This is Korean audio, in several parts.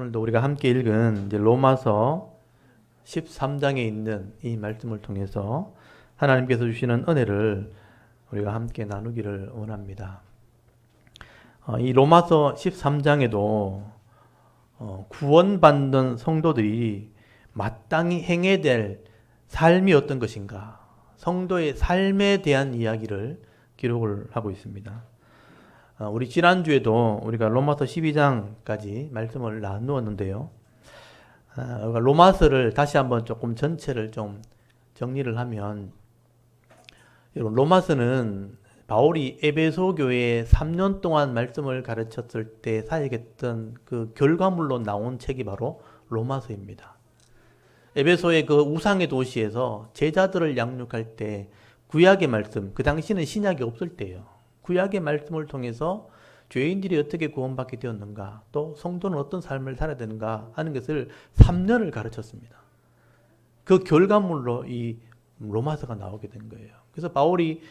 오늘도 우리가 함께 읽은 이제 로마서 13장에 있는 이 말씀을 통해서 하나님께서 주시는 은혜를 우리가 함께 나누기를 원합니다. 이 로마서 13장에도 구원받는 성도들이 마땅히 행해야 될 삶이 어떤 것인가, 성도의 삶에 대한 이야기를 기록을 하고 있습니다. 우리 지난주에도 우리가 로마서 12장까지 말씀을 나누었는데요. 로마서를 다시 한번 조금 전체를 좀 정리를 하면, 로마서는 바울이 에베소 교회에 3년 동안 말씀을 가르쳤을 때 사역했던 그 결과물로 나온 책이 바로 로마서입니다. 에베소의 그 우상의 도시에서 제자들을 양육할 때 구약의 말씀, 그 당시는 신약이 없을 때예요. 구약의 말씀을 통해서 죄인들이 어떻게 구원받게 되었는가, 또 성도는 어떤 삶을 살아야 되는가 하는 것을 3년을 가르쳤습니다. 그 결과물로 이 로마서가 나오게 된 거예요. 그래서 바울이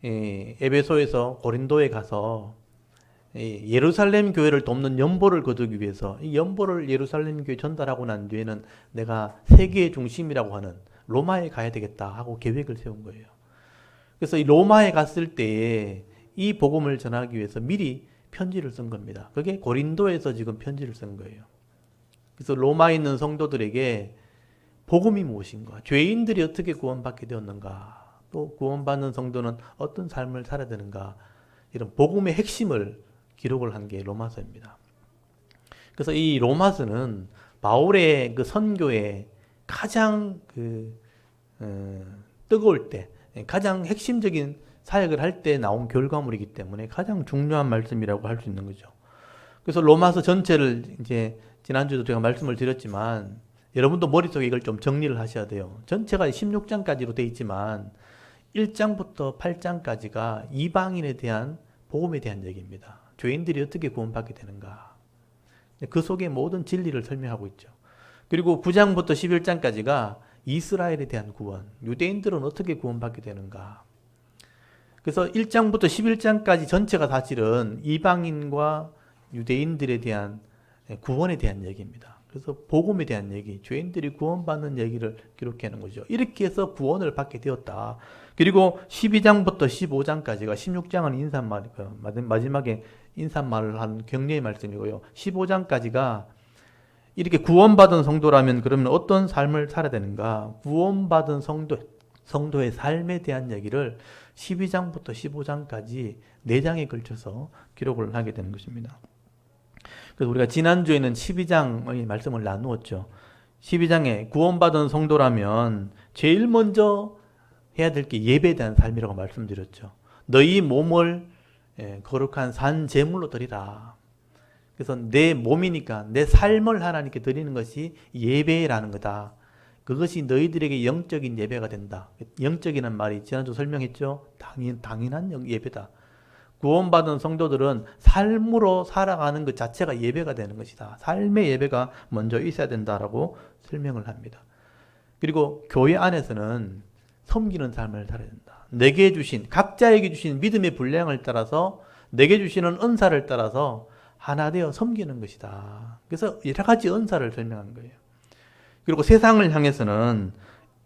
에베소에서 고린도에 가서 예루살렘 교회를 돕는 연보를 거두기 위해서 이 연보를 예루살렘 교회에 전달하고 난 뒤에는 내가 세계의 중심이라고 하는 로마에 가야 되겠다 하고 계획을 세운 거예요. 그래서 이 로마에 갔을 때에 이 복음을 전하기 위해서 미리 편지를 쓴 겁니다. 그게 고린도에서 지금 편지를 쓴 거예요. 그래서 로마에 있는 성도들에게 복음이 무엇인가, 죄인들이 어떻게 구원받게 되었는가, 또 구원받는 성도는 어떤 삶을 살아야 되는가, 이런 복음의 핵심을 기록을 한 게 로마서입니다. 그래서 이 로마서는 바울의 그 선교에 가장 뜨거울 때, 가장 핵심적인 사역을 할 때 나온 결과물이기 때문에 가장 중요한 말씀이라고 할 수 있는 거죠. 그래서 로마서 전체를 이제 지난주에도 제가 말씀을 드렸지만 여러분도 머릿속에 이걸 좀 정리를 하셔야 돼요. 전체가 16장까지로 되어 있지만 1장부터 8장까지가 이방인에 대한 복음에 대한 얘기입니다. 죄인들이 어떻게 구원받게 되는가, 그 속에 모든 진리를 설명하고 있죠. 그리고 9장부터 11장까지가 이스라엘에 대한 구원, 유대인들은 어떻게 구원받게 되는가. 그래서 1장부터 11장까지 전체가 사실은 이방인과 유대인들에 대한 구원에 대한 얘기입니다. 그래서 복음에 대한 얘기, 죄인들이 구원받는 얘기를 기록하는 거죠. 이렇게 해서 구원을 받게 되었다. 그리고 12장부터 15장까지가 16장은 인사말, 마지막에 인사말을 한 격려의 말씀이고요. 15장까지가 이렇게 구원받은 성도라면 그러면 어떤 삶을 살아야 되는가, 구원받은 성도의 삶에 대한 얘기를 12장부터 15장까지 4장에 걸쳐서 기록을 하게 되는 것입니다. 그래서 우리가 지난주에는 12장의 말씀을 나누었죠. 12장에 구원받은 성도라면 제일 먼저 해야 될 게 예배에 대한 삶이라고 말씀드렸죠. 너희 몸을 거룩한 산 제물로 드리라. 그래서 내 몸이니까 내 삶을 하나님께 드리는 것이 예배라는 거다. 그것이 너희들에게 영적인 예배가 된다. 영적이라는 말이 지난주 설명했죠. 당연한 예배다. 구원받은 성도들은 삶으로 살아가는 것 자체가 예배가 되는 것이다. 삶의 예배가 먼저 있어야 된다라고 설명을 합니다. 그리고 교회 안에서는 섬기는 삶을 살아야 된다. 내게 주신, 각자에게 주신 믿음의 분량을 따라서, 내게 주시는 은사를 따라서 하나 되어 섬기는 것이다. 그래서 여러 가지 은사를 설명한 거예요. 그리고 세상을 향해서는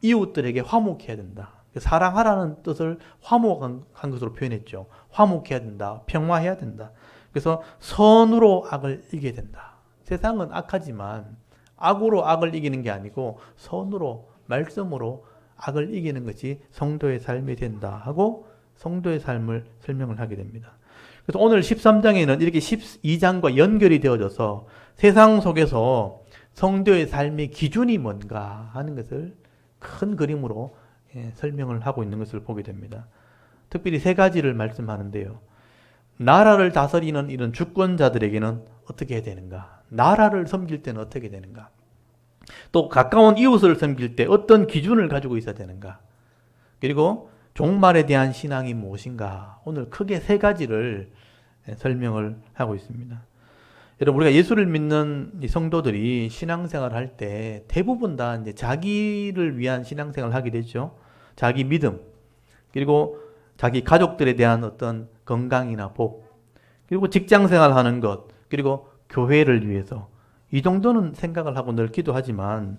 이웃들에게 화목해야 된다. 사랑하라는 뜻을 화목한 것으로 표현했죠. 화목해야 된다. 평화해야 된다. 그래서 선으로 악을 이겨야 된다. 세상은 악하지만 악으로 악을 이기는 게 아니고 선으로, 말씀으로 악을 이기는 것이 성도의 삶이 된다 하고 성도의 삶을 설명을 하게 됩니다. 그래서 오늘 13장에는 이렇게 12장과 연결이 되어져서 세상 속에서 성도의 삶의 기준이 뭔가 하는 것을 큰 그림으로 설명을 하고 있는 것을 보게 됩니다. 특별히 3가지를 말씀하는데요. 나라를 다스리는 이런 주권자들에게는 어떻게 해야 되는가? 나라를 섬길 때는 어떻게 되는가? 또 가까운 이웃을 섬길 때 어떤 기준을 가지고 있어야 되는가? 그리고 종말에 대한 신앙이 무엇인가? 오늘 크게 3가지를 설명을 하고 있습니다. 여러분, 우리가 예수를 믿는 성도들이 신앙생활을 할 때 대부분 다 이제 자기를 위한 신앙생활을 하게 되죠. 자기 믿음, 그리고 자기 가족들에 대한 어떤 건강이나 복, 그리고 직장생활 하는 것, 그리고 교회를 위해서 이 정도는 생각을 하고 늘 기도하지만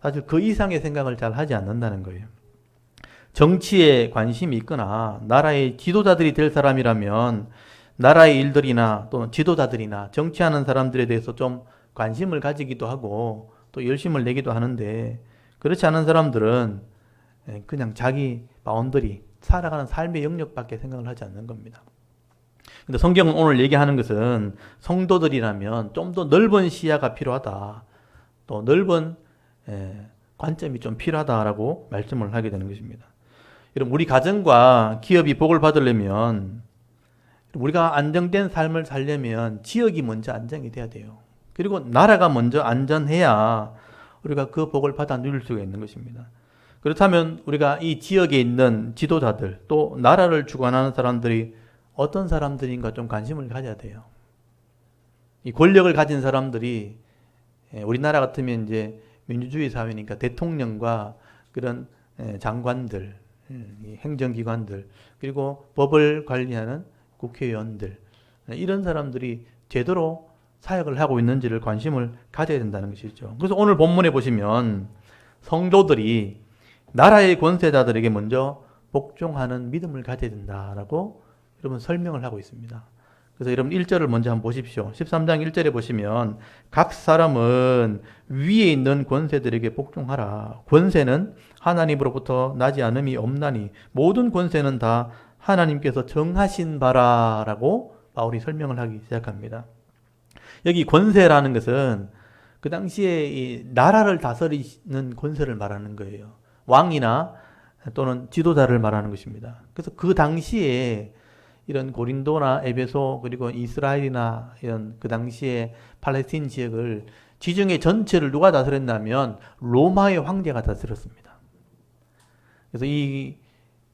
사실 그 이상의 생각을 잘 하지 않는다는 거예요. 정치에 관심이 있거나 나라의 지도자들이 될 사람이라면 나라의 일들이나 또는 지도자들이나 정치하는 사람들에 대해서 좀 관심을 가지기도 하고 또 열심을 내기도 하는데, 그렇지 않은 사람들은 그냥 자기 바운더리, 살아가는 삶의 영역밖에 생각을 하지 않는 겁니다. 근데 성경은 오늘 얘기하는 것은 성도들이라면 좀 더 넓은 시야가 필요하다, 또 넓은 관점이 좀 필요하다라고 말씀을 하게 되는 것입니다. 여러분, 우리 가정과 기업이 복을 받으려면, 우리가 안정된 삶을 살려면 지역이 먼저 안정이 돼야 돼요. 그리고 나라가 먼저 안전해야 우리가 그 복을 받아 누릴 수가 있는 것입니다. 그렇다면 우리가 이 지역에 있는 지도자들, 또 나라를 주관하는 사람들이 어떤 사람들인가 좀 관심을 가져야 돼요. 이 권력을 가진 사람들이, 우리나라 같으면 이제 민주주의 사회니까 대통령과 그런 장관들, 행정기관들, 그리고 법을 관리하는 국회의원들, 이런 사람들이 제대로 사역을 하고 있는지를 관심을 가져야 된다는 것이죠. 그래서 오늘 본문에 보시면 성도들이 나라의 권세자들에게 먼저 복종하는 믿음을 가져야 된다라고 여러분 설명을 하고 있습니다. 그래서 여러분 1절을 먼저 한번 보십시오. 13장 1절에 보시면 각 사람은 위에 있는 권세들에게 복종하라. 권세는 하나님으로부터 나지 않음이 없나니 모든 권세는 다 하나님께서 정하신 바라라고 바울이 설명을 하기 시작합니다. 여기 권세라는 것은 그 당시에 이 나라를 다스리는 권세를 말하는 거예요. 왕이나 또는 지도자를 말하는 것입니다. 그래서 그 당시에 이런 고린도나 에베소 그리고 이스라엘이나 이런 그 당시에 팔레스틴 지역을, 지중해 전체를 누가 다스렸냐면 로마의 황제가 다스렸습니다. 그래서 이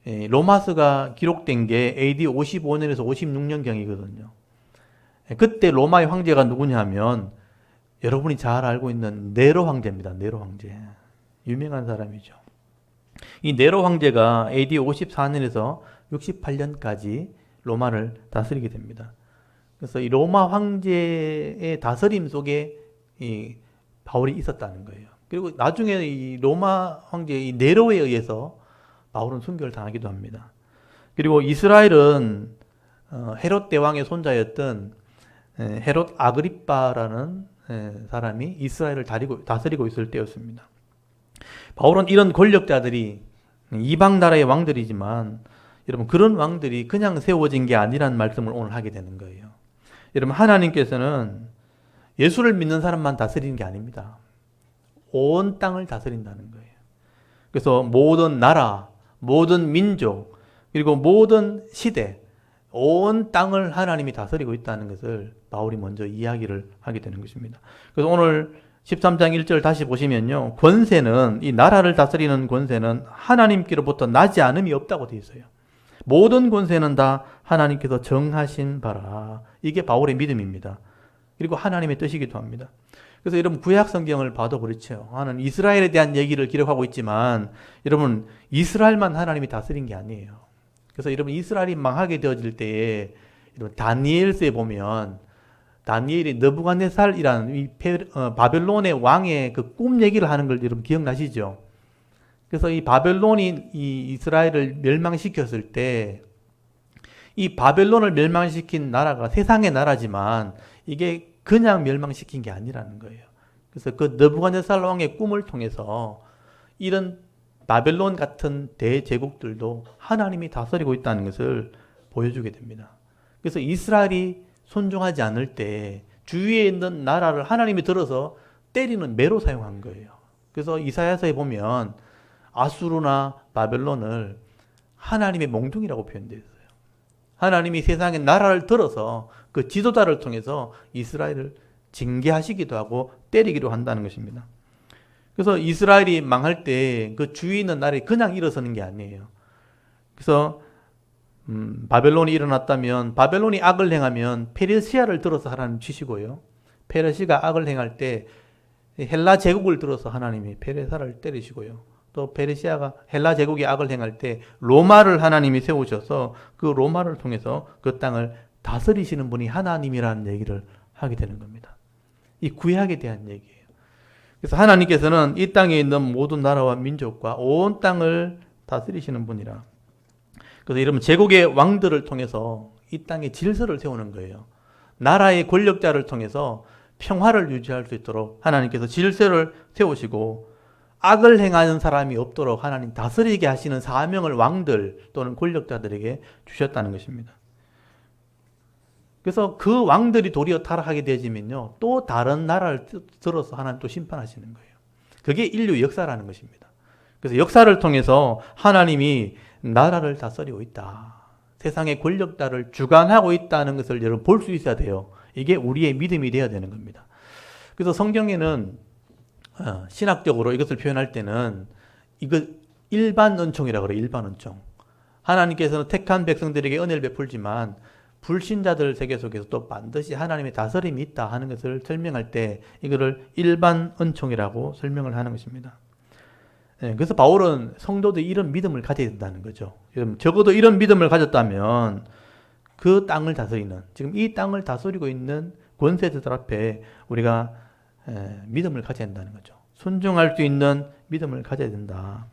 로마서가 기록된 게 AD 55년에서 56년경이거든요. 그때 로마의 황제가 누구냐면 여러분이 잘 알고 있는 네로 황제입니다. 네로 황제. 유명한 사람이죠. 이 네로 황제가 AD 54년에서 68년까지 로마를 다스리게 됩니다. 그래서 이 로마 황제의 다스림 속에 이 바울이 있었다는 거예요. 그리고 나중에 이 로마 황제 이 네로에 의해서 바울은 순교를 당하기도 합니다. 그리고 이스라엘은 헤롯 대왕의 손자였던 헤롯 아그리빠라는 사람이 이스라엘을 다스리고 있을 때였습니다. 바울은 이런 권력자들이 이방 나라의 왕들이지만 여러분, 그런 왕들이 그냥 세워진 게 아니라는 말씀을 오늘 하게 되는 거예요. 여러분, 하나님께서는 예수를 믿는 사람만 다스리는 게 아닙니다. 온 땅을 다스린다는 거예요. 그래서 모든 나라, 모든 민족, 그리고 모든 시대, 온 땅을 하나님이 다스리고 있다는 것을 바울이 먼저 이야기를 하게 되는 것입니다. 그래서 오늘 13장 1절 다시 보시면요, 권세는, 이 나라를 다스리는 권세는 하나님께로부터 나지 않음이 없다고 되어 있어요. 모든 권세는 다 하나님께서 정하신 바라. 이게 바울의 믿음입니다. 그리고 하나님의 뜻이기도 합니다. 그래서 여러분, 구약 성경을 봐도 그렇죠. 하나는 이스라엘에 대한 얘기를 기록하고 있지만 여러분, 이스라엘만 하나님이 다스린 게 아니에요. 그래서 여러분, 이스라엘이 망하게 되어질 때에 여러분, 다니엘서에 보면 다니엘이 느부갓네살이라는 이 바벨론의 왕의 그 꿈 얘기를 하는 걸 여러분 기억나시죠? 그래서 이 바벨론이 이 이스라엘을 멸망시켰을 때 이 바벨론을 멸망시킨 나라가 세상의 나라지만 이게 그냥 멸망시킨 게 아니라는 거예요. 그래서 그 느부갓네살 왕의 꿈을 통해서 이런 바벨론 같은 대제국들도 하나님이 다스리고 있다는 것을 보여주게 됩니다. 그래서 이스라엘이 순종하지 않을 때 주위에 있는 나라를 하나님이 들어서 때리는 매로 사용한 거예요. 그래서 이사야서에 보면 아수르나 바벨론을 하나님의 몽둥이라고 표현되어 있어요. 하나님이 세상의 나라를 들어서 그 지도자를 통해서 이스라엘을 징계하시기도 하고 때리기도 한다는 것입니다. 그래서 이스라엘이 망할 때 그 주위에 있는 나라에 그냥 일어서는 게 아니에요. 그래서 바벨론이 일어났다면, 바벨론이 악을 행하면 페르시아를 들어서 하나님 치시고요, 페르시아가 악을 행할 때 헬라 제국을 들어서 하나님이 페르시아를 때리시고요, 또 페르시아가 헬라 제국이 악을 행할 때 로마를 하나님이 세우셔서 그 로마를 통해서 그 땅을 다스리시는 분이 하나님이라는 얘기를 하게 되는 겁니다. 이 구약에 대한 얘기예요. 그래서 하나님께서는 이 땅에 있는 모든 나라와 민족과 온 땅을 다스리시는 분이라. 그래서 여러분 제국의 왕들을 통해서 이 땅에 질서를 세우는 거예요. 나라의 권력자를 통해서 평화를 유지할 수 있도록 하나님께서 질서를 세우시고 악을 행하는 사람이 없도록 하나님 다스리게 하시는 사명을 왕들 또는 권력자들에게 주셨다는 것입니다. 그래서 그 왕들이 도리어 타락하게 되지면요, 또 다른 나라를 들어서 하나님 또 심판하시는 거예요. 그게 인류 역사라는 것입니다. 그래서 역사를 통해서 하나님이 나라를 다스리고 있다. 세상의 권력자를 주관하고 있다는 것을 여러분 볼 수 있어야 돼요. 이게 우리의 믿음이 되어야 되는 겁니다. 그래서 성경에는 신학적으로 이것을 표현할 때는 이거 일반 은총이라고 그래요. 일반 은총. 하나님께서는 택한 백성들에게 은혜를 베풀지만 불신자들 세계 속에서 또 반드시 하나님의 다스림이 있다 하는 것을 설명할 때 이거를 일반 은총이라고 설명을 하는 것입니다. 그래서 바울은 성도들이 이런 믿음을 가져야 된다는 거죠. 적어도 이런 믿음을 가졌다면 그 땅을 다스리는, 지금 이 땅을 다스리고 있는 권세자들 앞에 우리가 믿음을 가져야 된다는 거죠. 순종할 수 있는 믿음을 가져야 된다.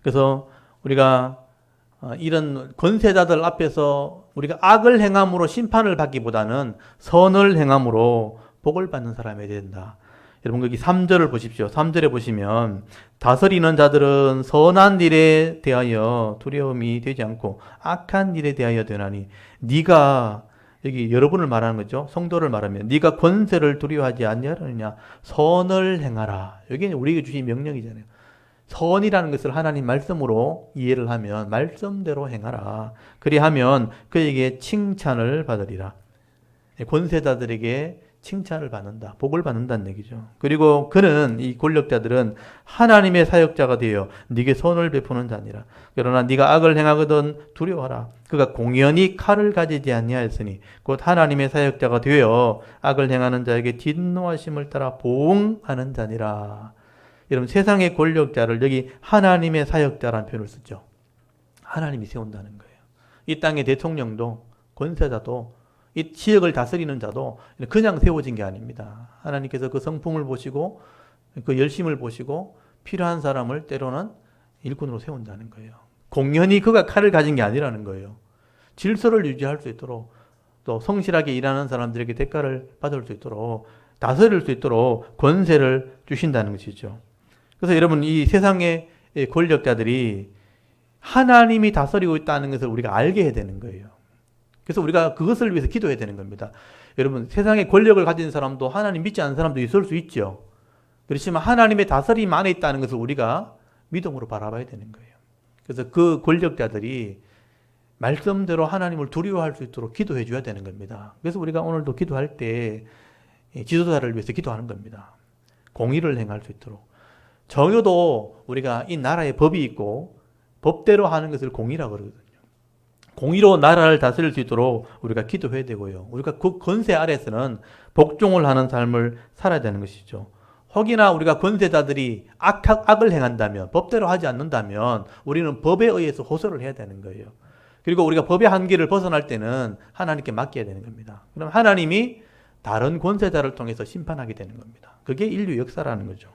그래서 우리가 이런 권세자들 앞에서 우리가 악을 행함으로 심판을 받기보다는 선을 행함으로 복을 받는 사람이 되어야 된다. 여러분 거기 3절을 보십시오. 3절에 보시면 다스리는 자들은 선한 일에 대하여 두려움이 되지 않고 악한 일에 대하여 되나니 네가, 여기 여러분을 말하는 거죠. 성도를 말하면 네가 권세를 두려워하지 아니하느냐 선을 행하라. 여기 우리에게 주신 명령이잖아요. 선이라는 것을 하나님 말씀으로 이해를 하면 말씀대로 행하라. 그리하면 그에게 칭찬을 받으리라. 권세자들에게 칭찬을 받는다. 복을 받는다는 얘기죠. 그리고 그는, 이 권력자들은 하나님의 사역자가 되어 네게 선을 베푸는 자니라. 그러나 네가 악을 행하거든 두려워하라. 그가 공연히 칼을 가지지 아니하였으니 곧 하나님의 사역자가 되어 악을 행하는 자에게 진노하심을 따라 보응하는 자니라. 여러분 세상의 권력자를 여기 하나님의 사역자라는 표현을 쓰죠. 하나님이 세운다는 거예요. 이 땅의 대통령도 권세자도 이 지역을 다스리는 자도 그냥 세워진 게 아닙니다. 하나님께서 그 성품을 보시고 그 열심을 보시고 필요한 사람을 때로는 일꾼으로 세운다는 거예요. 공연히 그가 칼을 가진 게 아니라는 거예요. 질서를 유지할 수 있도록 또 성실하게 일하는 사람들에게 대가를 받을 수 있도록 다스릴 수 있도록 권세를 주신다는 것이죠. 그래서 여러분 이 세상의 권력자들이 하나님이 다스리고 있다는 것을 우리가 알게 해야 되는 거예요. 그래서 우리가 그것을 위해서 기도해야 되는 겁니다. 여러분 세상에 권력을 가진 사람도 하나님 믿지 않는 사람도 있을 수 있죠. 그렇지만 하나님의 다스림 안에 있다는 것을 우리가 믿음으로 바라봐야 되는 거예요. 그래서 그 권력자들이 말씀대로 하나님을 두려워할 수 있도록 기도해 줘야 되는 겁니다. 그래서 우리가 오늘도 기도할 때 지도자를 위해서 기도하는 겁니다. 공의를 행할 수 있도록. 정여도 우리가 이 나라에 법이 있고 법대로 하는 것을 공의라고 그러거든요. 공의로 나라를 다스릴 수 있도록 우리가 기도해야 되고요. 우리가 그 권세 아래에서는 복종을 하는 삶을 살아야 되는 것이죠. 혹이나 우리가 권세자들이 악을 행한다면, 법대로 하지 않는다면 우리는 법에 의해서 호소를 해야 되는 거예요. 그리고 우리가 법의 한계를 벗어날 때는 하나님께 맡겨야 되는 겁니다. 그럼 하나님이 다른 권세자를 통해서 심판하게 되는 겁니다. 그게 인류 역사라는 거죠.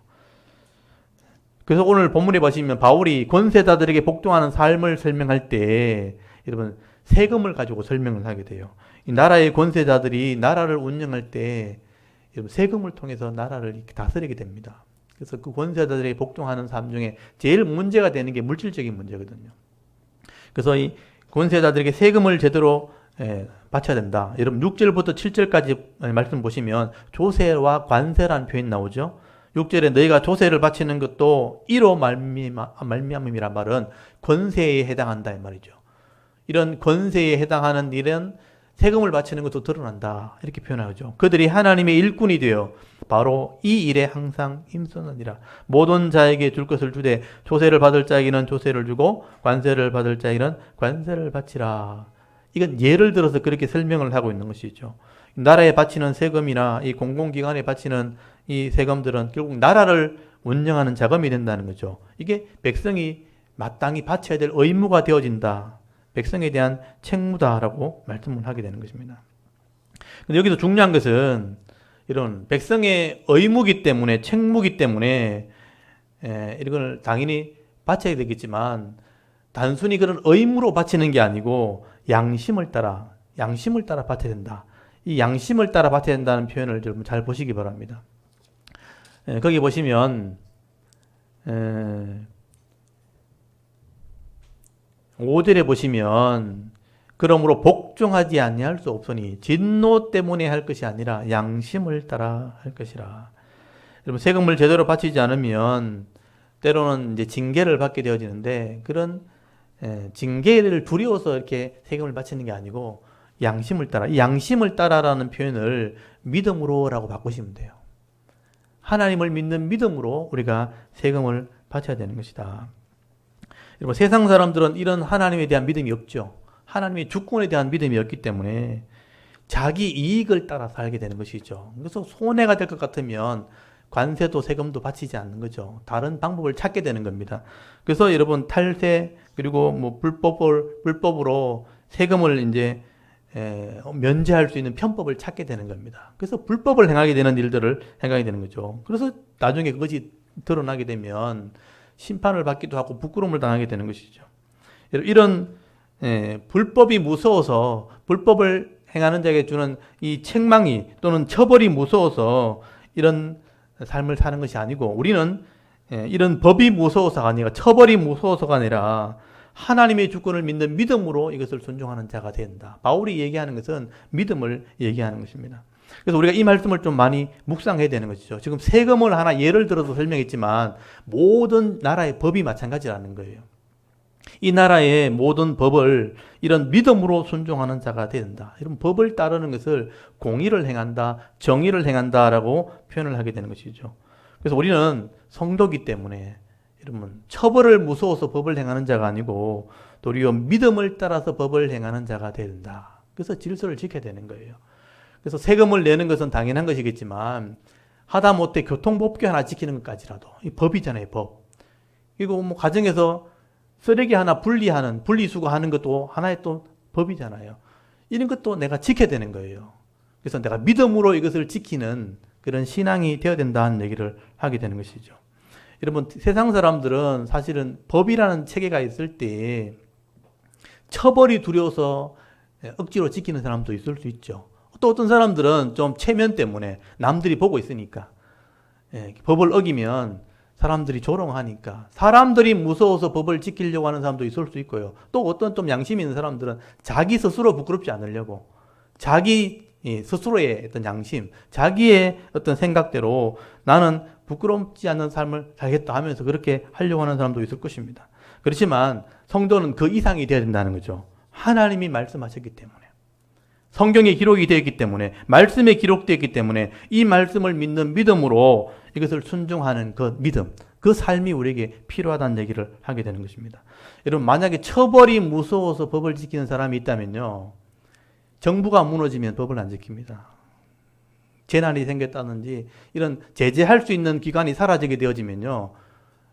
그래서 오늘 본문에 보시면 바울이 권세자들에게 복종하는 삶을 설명할 때 여러분 세금을 가지고 설명을 하게 돼요. 이 나라의 권세자들이 나라를 운영할 때 여러분 세금을 통해서 나라를 이렇게 다스리게 됩니다. 그래서 그 권세자들에게 복종하는 삶 중에 제일 문제가 되는 게 물질적인 문제거든요. 그래서 이 권세자들에게 세금을 제대로 바쳐야 된다. 여러분 6절부터 7절까지 말씀 보시면 조세와 관세라는 표현이 나오죠. 6절에 너희가 조세를 바치는 것도 이로 말미암음이란 말은 권세에 해당한다 이 말이죠. 이런 권세에 해당하는 일은 세금을 바치는 것도 드러난다 이렇게 표현하죠. 그들이 하나님의 일꾼이 되어 바로 이 일에 항상 힘쓰느니라. 모든 자에게 줄 것을 주되 조세를 받을 자에게는 조세를 주고 관세를 받을 자에게는 관세를 바치라. 이건 예를 들어서 그렇게 설명을 하고 있는 것이죠. 나라에 바치는 세금이나 이 공공기관에 바치는 이 세금들은 결국 나라를 운영하는 자금이 된다는 거죠. 이게 백성이 마땅히 바쳐야 될 의무가 되어진다. 백성에 대한 책무다라고 말씀을 하게 되는 것입니다. 근데 여기서 중요한 것은 이런 백성의 의무기 때문에, 책무기 때문에 이걸 당연히 바쳐야 되겠지만 단순히 그런 의무로 바치는 게 아니고 양심을 따라 바쳐야 된다. 이 양심을 따라 바쳐야 된다는 표현을 좀 잘 보시기 바랍니다. 거기 보시면 5절에 보시면 그러므로 복종하지 아니할 수 없으니 진노 때문에 할 것이 아니라 양심을 따라 할 것이라. 여러분 세금을 제대로 바치지 않으면 때로는 이제 징계를 받게 되어지는데 그런 징계를 두려워서 이렇게 세금을 바치는 게 아니고 양심을 따라, 이 양심을 따라라는 표현을 믿음으로라고 바꾸시면 돼요. 하나님을 믿는 믿음으로 우리가 세금을 바쳐야 되는 것이다. 여러분 세상 사람들은 이런 하나님에 대한 믿음이 없죠. 하나님의 주권에 대한 믿음이 없기 때문에 자기 이익을 따라 살게 되는 것이죠. 그래서 손해가 될 것 같으면 관세도 세금도 바치지 않는 거죠. 다른 방법을 찾게 되는 겁니다. 그래서 여러분 탈세 그리고 뭐 불법으로 세금을 이제 면제할 수 있는 편법을 찾게 되는 겁니다. 그래서 불법을 행하게 되는 일들을 행하게 되는 거죠. 그래서 나중에 그것이 드러나게 되면 심판을 받기도 하고 부끄러움을 당하게 되는 것이죠. 이런 불법이 무서워서 불법을 행하는 자에게 주는 이 책망이 또는 처벌이 무서워서 이런 삶을 사는 것이 아니고 우리는 이런 법이 무서워서가 아니라 처벌이 무서워서가 아니라 하나님의 주권을 믿는 믿음으로 이것을 순종하는 자가 된다. 바울이 얘기하는 것은 믿음을 얘기하는 것입니다. 그래서 우리가 이 말씀을 좀 많이 묵상해야 되는 것이죠. 지금 세금을 하나 예를 들어서 설명했지만 모든 나라의 법이 마찬가지라는 거예요. 이 나라의 모든 법을 이런 믿음으로 순종하는 자가 된다. 이런 법을 따르는 것을 공의를 행한다, 정의를 행한다라고 표현을 하게 되는 것이죠. 그래서 우리는 성도기 때문에 여러분 처벌을 무서워서 법을 행하는 자가 아니고 도리어 믿음을 따라서 법을 행하는 자가 된다. 그래서 질서를 지켜야 되는 거예요. 그래서 세금을 내는 것은 당연한 것이겠지만 하다못해 교통법규 하나 지키는 것까지라도 이 법이잖아요, 법. 그리고 뭐 가정에서 쓰레기 하나 분리수거하는 것도 하나의 또 법이잖아요. 이런 것도 내가 지켜야 되는 거예요. 그래서 내가 믿음으로 이것을 지키는 그런 신앙이 되어야 된다는 얘기를 하게 되는 것이죠. 여러분 세상 사람들은 사실은 법이라는 체계가 있을 때 처벌이 두려워서 억지로 지키는 사람도 있을 수 있죠. 또 어떤 사람들은 좀 체면 때문에 남들이 보고 있으니까 법을 어기면 사람들이 조롱하니까 사람들이 무서워서 법을 지키려고 하는 사람도 있을 수 있고요. 또 어떤 좀 양심 있는 사람들은 자기 스스로 부끄럽지 않으려고 자기 스스로의 어떤 양심, 자기의 어떤 생각대로 나는 부끄럽지 않는 삶을 살겠다 하면서 그렇게 하려고 하는 사람도 있을 것입니다. 그렇지만 성도는 그 이상이 되어야 된다는 거죠. 하나님이 말씀하셨기 때문에. 성경에 기록이 되어 있기 때문에 말씀에 기록되어 있기 때문에 이 말씀을 믿는 믿음으로 이것을 순종하는 그 믿음, 그 삶이 우리에게 필요하다는 얘기를 하게 되는 것입니다. 여러분 만약에 처벌이 무서워서 법을 지키는 사람이 있다면요. 정부가 무너지면 법을 안 지킵니다. 재난이 생겼다든지 이런 제재할 수 있는 기관이 사라지게 되어지면요.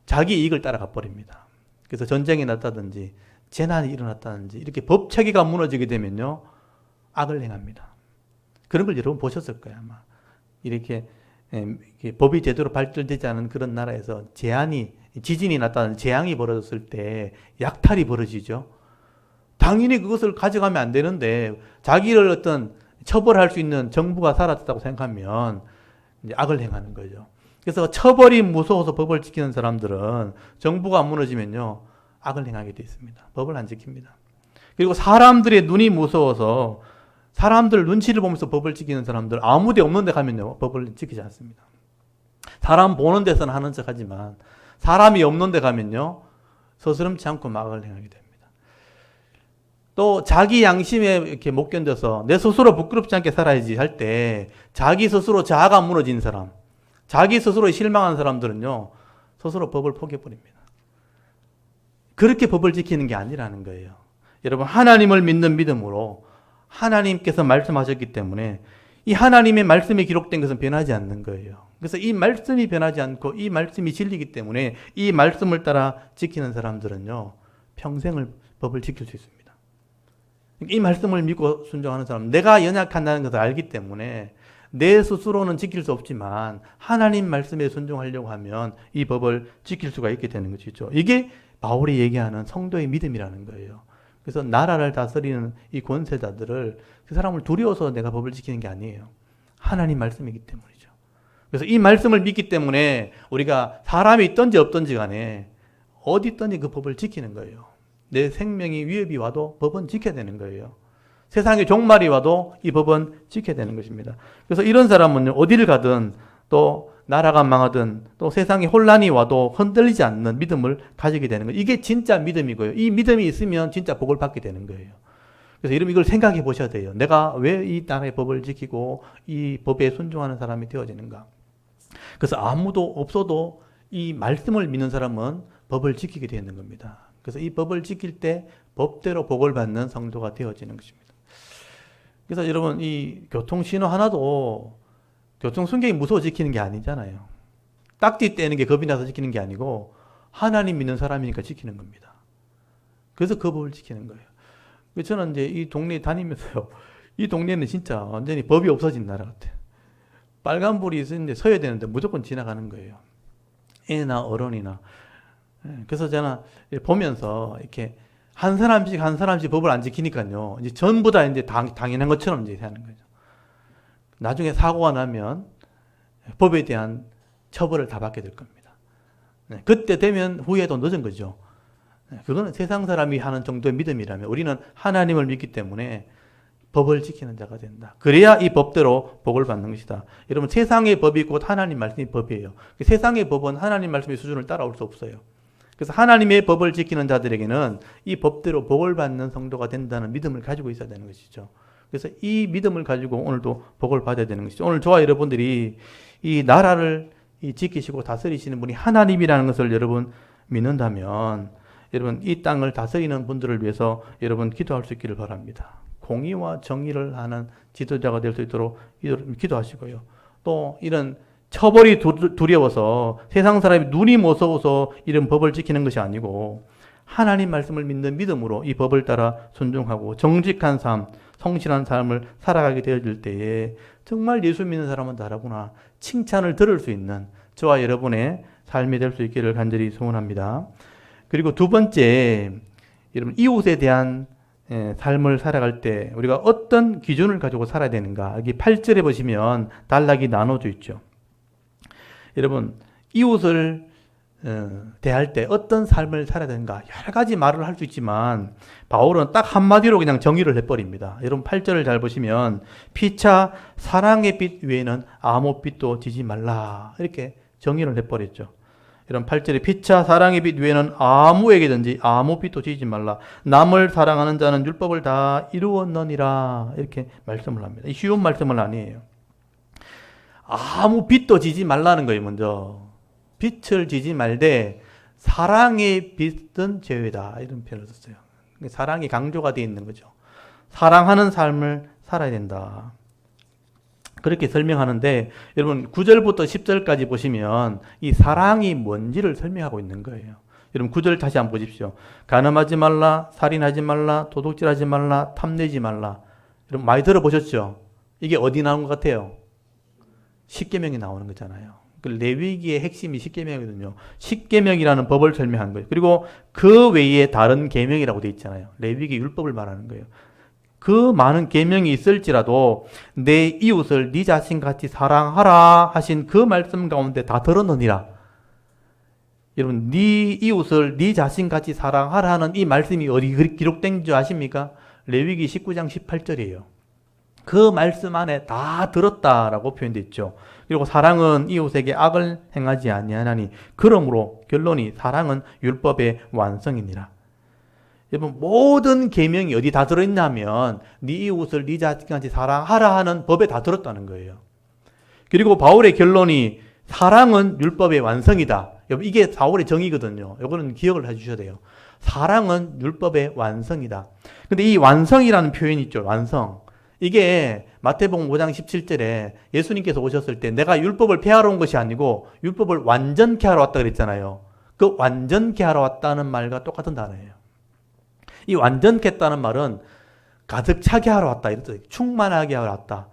자기 이익을 따라가 버립니다. 그래서 전쟁이 났다든지 재난이 일어났다든지 이렇게 법 체계가 무너지게 되면요. 악을 행합니다. 그런 걸 여러분 보셨을 거예요, 아마. 이렇게 법이 제대로 발달되지 않은 그런 나라에서 지진이 났다든지 재앙이 벌어졌을 때 약탈이 벌어지죠. 당연히 그것을 가져가면 안 되는데 자기를 어떤 처벌할 수 있는 정부가 사라졌다고 생각하면 이제 악을 행하는 거죠. 그래서 처벌이 무서워서 법을 지키는 사람들은 정부가 무너지면요, 악을 행하게 되어 있습니다. 법을 안 지킵니다. 그리고 사람들의 눈이 무서워서 사람들 눈치를 보면서 법을 지키는 사람들 아무 데 없는 데 가면요 법을 지키지 않습니다. 사람 보는 데서는 하는 척 하지만 사람이 없는 데 가면요 서스럼치 않고 막을 행하게 됩니다. 또 자기 양심에 이렇게 못 견뎌서 내 스스로 부끄럽지 않게 살아야지 할 때 자기 스스로 자아가 무너진 사람, 자기 스스로에 실망한 사람들은요 스스로 법을 포기해버립니다. 그렇게 법을 지키는 게 아니라는 거예요. 여러분 하나님을 믿는 믿음으로 하나님께서 말씀하셨기 때문에 이 하나님의 말씀이 기록된 것은 변하지 않는 거예요. 그래서 이 말씀이 변하지 않고 이 말씀이 진리이기 때문에 이 말씀을 따라 지키는 사람들은요 평생을 법을 지킬 수 있습니다. 이 말씀을 믿고 순종하는 사람, 내가 연약한다는 것을 알기 때문에 내 스스로는 지킬 수 없지만 하나님 말씀에 순종하려고 하면 이 법을 지킬 수가 있게 되는 것이죠. 이게 바울이 얘기하는 성도의 믿음이라는 거예요. 그래서 나라를 다스리는 이 권세자들을 그 사람을 두려워서 내가 법을 지키는 게 아니에요. 하나님 말씀이기 때문이죠. 그래서 이 말씀을 믿기 때문에 우리가 사람이 있든지 없든지 간에 어디 있든지 그 법을 지키는 거예요. 내 생명이 위협이 와도 법은 지켜야 되는 거예요. 세상의 종말이 와도 이 법은 지켜야 되는 것입니다. 그래서 이런 사람은 어디를 가든 또 나라가 망하든 또 세상에 혼란이 와도 흔들리지 않는 믿음을 가지게 되는 거예요. 이게 진짜 믿음이고요. 이 믿음이 있으면 진짜 복을 받게 되는 거예요. 그래서 여러분 이걸 생각해 보셔야 돼요. 내가 왜 이 나라의 법을 지키고 이 법에 순종하는 사람이 되어지는가. 그래서 아무도 없어도 이 말씀을 믿는 사람은 법을 지키게 되는 겁니다. 그래서 이 법을 지킬 때 법대로 복을 받는 성도가 되어지는 것입니다. 그래서 여러분 이 교통신호 하나도 교통순경이 무서워 지키는 게 아니잖아요. 딱지 떼는 게 겁이 나서 지키는 게 아니고 하나님 믿는 사람이니까 지키는 겁니다. 그래서 그 법을 지키는 거예요. 저는 이제 이 동네에 다니면서요. 이 동네는 진짜 완전히 법이 없어진 나라 같아요. 빨간불이 있는데 서야 되는데 무조건 지나가는 거예요. 애나 어른이나. 그래서 저는 보면서 이렇게 한 사람씩 법을 안 지키니까요. 이제 전부 다 이제 당연한 것처럼 이제 하는 거죠. 나중에 사고가 나면 법에 대한 처벌을 다 받게 될 겁니다. 그때 되면 후회도 늦은 거죠. 그거는 세상 사람이 하는 정도의 믿음이라면 우리는 하나님을 믿기 때문에 법을 지키는 자가 된다. 그래야 이 법대로 복을 받는 것이다. 여러분 세상의 법이 곧 하나님 말씀이 법이에요. 세상의 법은 하나님 말씀의 수준을 따라올 수 없어요. 그래서 하나님의 법을 지키는 자들에게는 이 법대로 복을 받는 성도가 된다는 믿음을 가지고 있어야 되는 것이죠. 그래서 이 믿음을 가지고 오늘도 복을 받아야 되는 것이죠. 오늘 저와 여러분들이 이 나라를 지키시고 다스리시는 분이 하나님이라는 것을 여러분 믿는다면 여러분 이 땅을 다스리는 분들을 위해서 여러분 기도할 수 있기를 바랍니다. 공의와 정의를 하는 지도자가 될 수 있도록 기도하시고요. 또 이런 처벌이 두려워서 세상 사람이 눈이 무서워서 이런 법을 지키는 것이 아니고 하나님 말씀을 믿는 믿음으로 이 법을 따라 순종하고 정직한 삶, 성실한 삶을 살아가게 되어질 때에 정말 예수 믿는 사람은 다르구나 칭찬을 들을 수 있는 저와 여러분의 삶이 될 수 있기를 간절히 소원합니다. 그리고 두 번째, 여러분 이웃에 대한 삶을 살아갈 때 우리가 어떤 기준을 가지고 살아야 되는가. 여기 8절에 보시면 단락이 나눠져 있죠. 여러분 이웃을 대할 때 어떤 삶을 살아야 되는가 여러 가지 말을 할 수 있지만 바울은 딱 한마디로 그냥 정의를 해버립니다. 여러분 8절을 잘 보시면 피차 사랑의 빛 외에는 아무 빛도 지지 말라 이렇게 정의를 해버렸죠. 여러분 8절에 피차 사랑의 빛 외에는 아무에게든지 아무 빛도 지지 말라 남을 사랑하는 자는 율법을 다 이루었느니라 이렇게 말씀을 합니다. 쉬운 말씀은 아니에요. 아무 빛도 지지 말라는 거예요. 먼저 빛을 지지 말되 사랑의 빛은 제외다 이런 표현을 썼어요. 사랑이 강조가 되어 있는 거죠. 사랑하는 삶을 살아야 된다. 그렇게 설명하는데 여러분 9절부터 10절까지 보시면 이 사랑이 뭔지를 설명하고 있는 거예요. 여러분 9절 다시 한번 보십시오. 간음하지 말라, 살인하지 말라, 도둑질하지 말라, 탐내지 말라. 여러분 많이 들어보셨죠? 이게 어디 나온 것 같아요? 십계명이 나오는 거잖아요. 레위기의 핵심이 십계명이거든요. 십계명이라는 법을 설명한 거예요. 그리고 그 외에 다른 계명이라고 되어 있잖아요. 레위기 율법을 말하는 거예요. 그 많은 계명이 있을지라도 내 이웃을 네 자신같이 사랑하라 하신 그 말씀 가운데 다 들었느니라. 여러분 네 이웃을 네 자신같이 사랑하라 하는 이 말씀이 어디 기록된 줄 아십니까? 레위기 19장 18절이에요. 그 말씀 안에 다 들었다라고 표현되어 있죠. 그리고 사랑은 이웃에게 악을 행하지 아니하나니 그러므로 결론이 사랑은 율법의 완성이니라. 여러분 모든 계명이 어디 다 들어있냐면 네 이웃을 네 자신같이 사랑하라 하는 법에 다 들었다는 거예요. 그리고 바울의 결론이 사랑은 율법의 완성이다. 여러분 이게 바울의 정의거든요. 이거는 기억을 해주셔야 돼요. 사랑은 율법의 완성이다. 근데 이 완성이라는 표현이 있죠. 완성. 이게 마태복음 5장 17절에 예수님께서 오셨을 때 내가 율법을 폐하러 온 것이 아니고 율법을 완전케 하러 왔다 그랬잖아요. 그 완전케 하러 왔다는 말과 똑같은 단어예요. 이 완전케 했다는 말은 가득 차게 하러 왔다. 이렇게 충만하게 하러 왔다.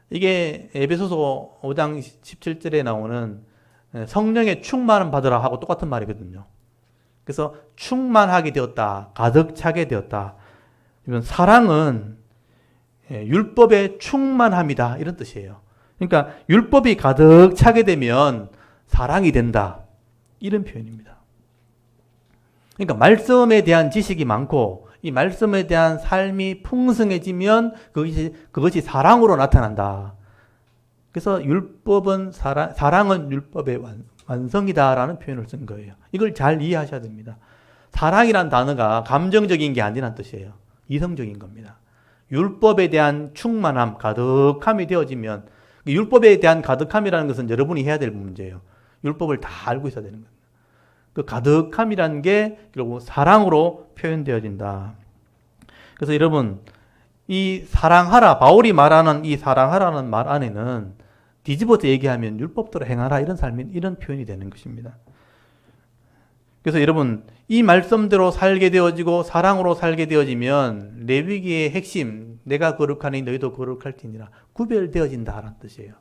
이게 에베소서 5장 17절에 나오는 성령의 충만을 받으라 하고 똑같은 말이거든요. 그래서 충만하게 되었다, 가득 차게 되었다. 이건 사랑은 율법의 충만함이다, 이런 뜻이에요. 그러니까 율법이 가득 차게 되면 사랑이 된다, 이런 표현입니다. 그러니까 말씀에 대한 지식이 많고 이 말씀에 대한 삶이 풍성해지면 그것이 사랑으로 나타난다. 그래서 율법은 사랑은 율법의 완성이다라는 표현을 쓴 거예요. 이걸 잘 이해하셔야 됩니다. 사랑이란 단어가 감정적인 게 아니란 뜻이에요. 이성적인 겁니다. 율법에 대한 충만함, 가득함이 되어지면, 율법에 대한 가득함이라는 것은 여러분이 해야 될 문제예요. 율법을 다 알고 있어야 되는 겁니다. 그 가득함이라는 게 결국 사랑으로 표현되어진다. 그래서 여러분, 이 사랑하라, 바울이 말하는 이 사랑하라는 말 안에는 뒤집어서 얘기하면 율법대로 행하라, 이런 표현이 되는 것입니다. 그래서 여러분, 이 말씀대로 살게 되어지고 사랑으로 살게 되어지면 레위기의 핵심, 내가 거룩하니 너희도 거룩할지니라, 구별되어진다라는 뜻이에요.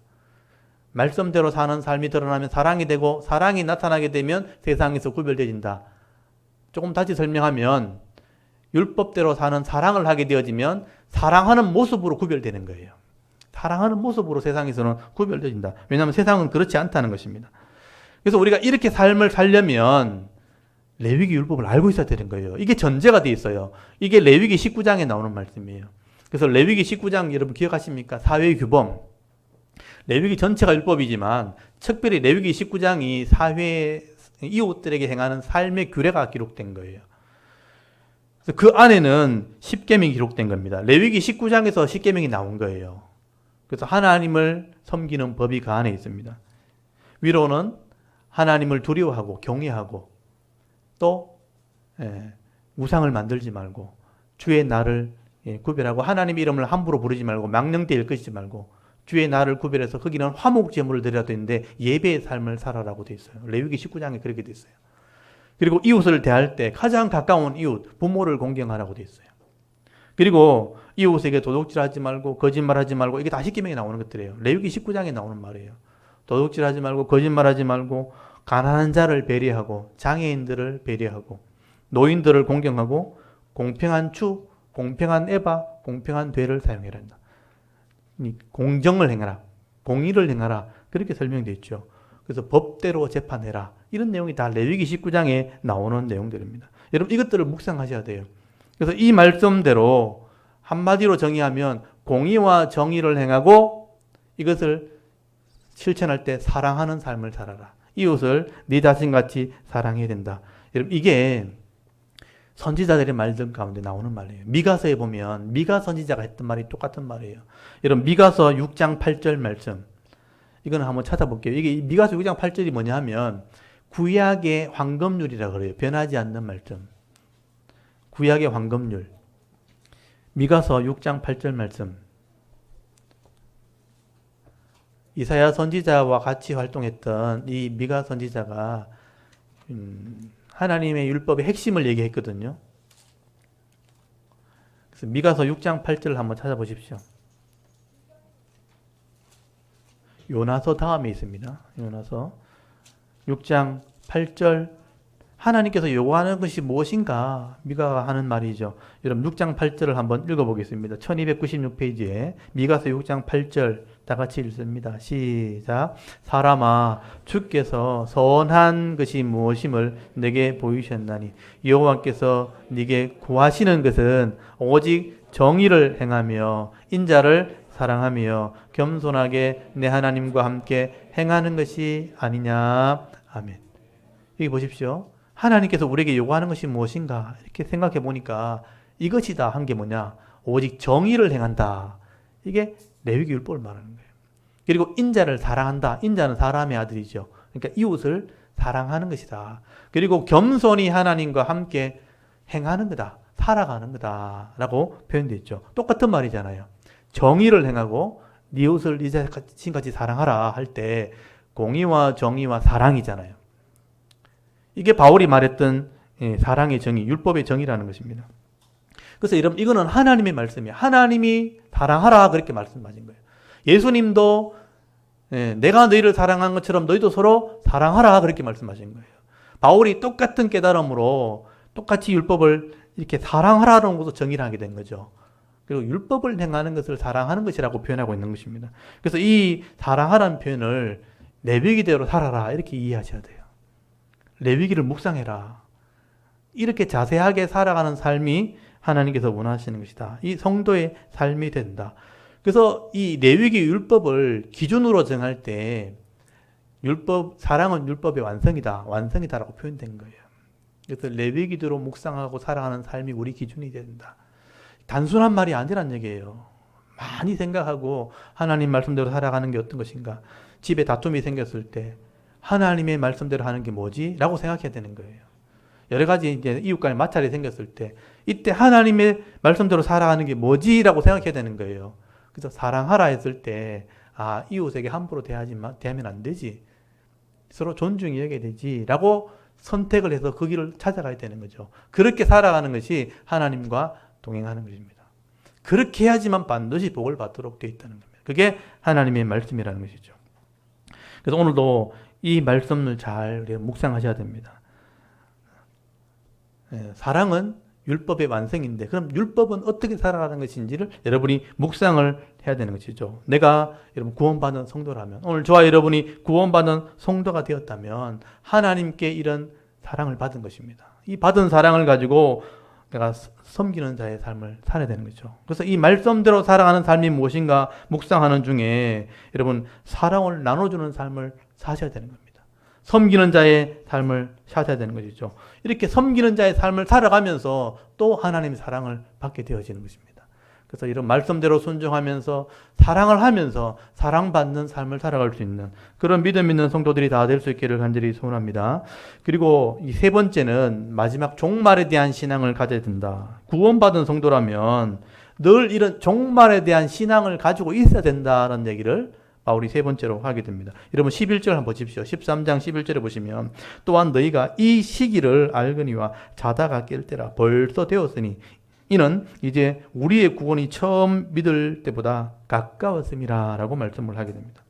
말씀대로 사는 삶이 드러나면 사랑이 되고, 사랑이 나타나게 되면 세상에서 구별되어진다. 조금 다시 설명하면 율법대로 사는 사랑을 하게 되어지면 사랑하는 모습으로 구별되는 거예요. 사랑하는 모습으로 세상에서는 구별되어진다. 왜냐하면 세상은 그렇지 않다는 것입니다. 그래서 우리가 이렇게 삶을 살려면 레위기 율법을 알고 있어야 되는 거예요. 이게 전제가 돼 있어요. 이게 레위기 19장에 나오는 말씀이에요. 그래서 레위기 19장 여러분 기억하십니까? 사회 규범. 레위기 전체가 율법이지만 특별히 레위기 19장이 사회 이웃들에게 행하는 삶의 규례가 기록된 거예요. 그래서 그 안에는 10계명이 기록된 겁니다. 레위기 19장에서 10계명이 나온 거예요. 그래서 하나님을 섬기는 법이 그 안에 있습니다. 위로는 하나님을 두려워하고 경외하고 또 우상을 만들지 말고 주의 날을 구별하고 하나님의 이름을 함부로 부르지 말고 망령되이 일컫지 말고 주의 날을 구별해서 거기는 화목 제물을 드려야 되는데 예배의 삶을 살아라고 되어 있어요. 레위기 19장에 그렇게 되어 있어요. 그리고 이웃을 대할 때 가장 가까운 이웃, 부모를 공경하라고 되어 있어요. 그리고 이웃에게 도둑질하지 말고 거짓말하지 말고, 이게 다 10계명에 나오는 것들이에요. 레위기 19장에 나오는 말이에요. 도둑질하지 말고 거짓말하지 말고 가난한 자를 배려하고 장애인들을 배려하고 노인들을 공경하고 공평한 추, 공평한 에바, 공평한 되를 사용해야 한다. 공정을 행하라, 공의를 행하라, 그렇게 설명되어 있죠. 그래서 법대로 재판해라, 이런 내용이 다 레위기 19장에 나오는 내용들입니다. 여러분 이것들을 묵상하셔야 돼요. 그래서 이 말씀대로 한마디로 정의하면 공의와 정의를 행하고 이것을 실천할 때 사랑하는 삶을 살아라. 이웃을 네 자신같이 사랑해야 된다. 여러분 이게 선지자들의 말들 가운데 나오는 말이에요. 미가서에 보면 미가 선지자가 했던 말이 똑같은 말이에요. 여러분 미가서 6장 8절 말씀, 이거는 한번 찾아볼게요. 이게 미가서 6장 8절이 뭐냐 하면 구약의 황금률이라고 그래요. 변하지 않는 말씀. 구약의 황금률. 미가서 6장 8절 말씀. 이사야 선지자와 같이 활동했던 이 미가 선지자가 하나님의 율법의 핵심을 얘기했거든요. 그래서 미가서 6장 8절을 한번 찾아보십시오. 요나서 다음에 있습니다. 요나서 6장 8절, 하나님께서 요구하는 것이 무엇인가 미가가 하는 말이죠. 여러분 6장 8절을 한번 읽어보겠습니다. 1296페이지에 미가서 6장 8절 다 같이 읽습니다. 시작. 사람아, 주께서 선한 것이 무엇임을 내게 보이셨나니 여호와께서 네게 구하시는 것은 오직 정의를 행하며 인자를 사랑하며 겸손하게 내 하나님과 함께 행하는 것이 아니냐. 아멘. 여기 보십시오. 하나님께서 우리에게 요구하는 것이 무엇인가 이렇게 생각해 보니까 이것이다 한 게 뭐냐, 오직 정의를 행한다. 이게 레위기 율법을 말하는 거예요. 그리고 인자를 사랑한다. 인자는 사람의 아들이죠. 그러니까 이웃을 사랑하는 것이다. 그리고 겸손히 하나님과 함께 행하는 거다, 살아가는 거다 라고 표현되어 있죠. 똑같은 말이잖아요. 정의를 행하고 네 이웃을 네 자신같이 사랑하라 할 때 공의와 정의와 사랑이잖아요. 이게 바울이 말했던 사랑의 정의, 율법의 정의라는 것입니다. 그래서 여러분 이거는 하나님의 말씀이에요. 하나님이 사랑하라 그렇게 말씀하신 거예요. 예수님도 내가 너희를 사랑한 것처럼 너희도 서로 사랑하라 그렇게 말씀하신 거예요. 바울이 똑같은 깨달음으로 똑같이 율법을 이렇게 사랑하라는 것도 정의를 하게 된 거죠. 그리고 율법을 행하는 것을 사랑하는 것이라고 표현하고 있는 것입니다. 그래서 이 사랑하라는 표현을 레위기대로 살아라 이렇게 이해하셔야 돼요. 레위기를 묵상해라. 이렇게 자세하게 살아가는 삶이 하나님께서 원하시는 것이다. 이 성도의 삶이 된다. 그래서 이 레위기 율법을 기준으로 정할 때 사랑은 율법의 완성이다라고 표현된 거예요. 그래서 레위기대로 묵상하고 살아가는 삶이 우리 기준이 된다. 단순한 말이 아니란 얘기예요. 많이 생각하고 하나님 말씀대로 살아가는 게 어떤 것인가. 집에 다툼이 생겼을 때 하나님의 말씀대로 하는 게 뭐지? 라고 생각해야 되는 거예요. 여러 가지 이제 이웃 간에 마찰이 생겼을 때 이때 하나님의 말씀대로 살아가는 게 뭐지? 라고 생각해야 되는 거예요. 그래서 사랑하라 했을 때 이웃에게 함부로 대하면 안 되지. 서로 존중히 여겨야 되지. 라고 선택을 해서 그 길을 찾아가야 되는 거죠. 그렇게 살아가는 것이 하나님과 동행하는 것입니다. 그렇게 해야지만 반드시 복을 받도록 되어 있다는 겁니다. 그게 하나님의 말씀이라는 것이죠. 그래서 오늘도 이 말씀을 잘 묵상하셔야 됩니다. 사랑은 율법의 완성인데 그럼 율법은 어떻게 살아가는 것인지를 여러분이 묵상을 해야 되는 것이죠. 내가 여러분 구원받은 성도라면 오늘 저와 여러분이 구원받은 성도가 되었다면 하나님께 이런 사랑을 받은 것입니다. 이 받은 사랑을 가지고 내가 섬기는 자의 삶을 살아야 되는 거죠. 그래서 이 말씀대로 살아가는 삶이 무엇인가 묵상하는 중에 여러분 사랑을 나눠주는 삶을 사셔야 되는 겁니다. 섬기는 자의 삶을 사셔야 되는 것이죠. 이렇게 섬기는 자의 삶을 살아가면서 또 하나님의 사랑을 받게 되어지는 것입니다. 그래서 이런 말씀대로 순종하면서 사랑을 하면서 사랑받는 삶을 살아갈 수 있는 그런 믿음 있는 성도들이 다 될 수 있기를 간절히 소원합니다. 그리고 이 세 번째는 마지막 종말에 대한 신앙을 가져야 된다. 구원받은 성도라면 늘 이런 종말에 대한 신앙을 가지고 있어야 된다는 얘기를 바울이 세 번째로 하게 됩니다. 여러분 11절 한번 보십시오. 13장 11절에 보시면 또한 너희가 이 시기를 알거니와 자다가 깰 때라 벌써 되었으니 이는 이제 우리의 구원이 처음 믿을 때보다 가까웠음이라 라고 말씀을 하게 됩니다.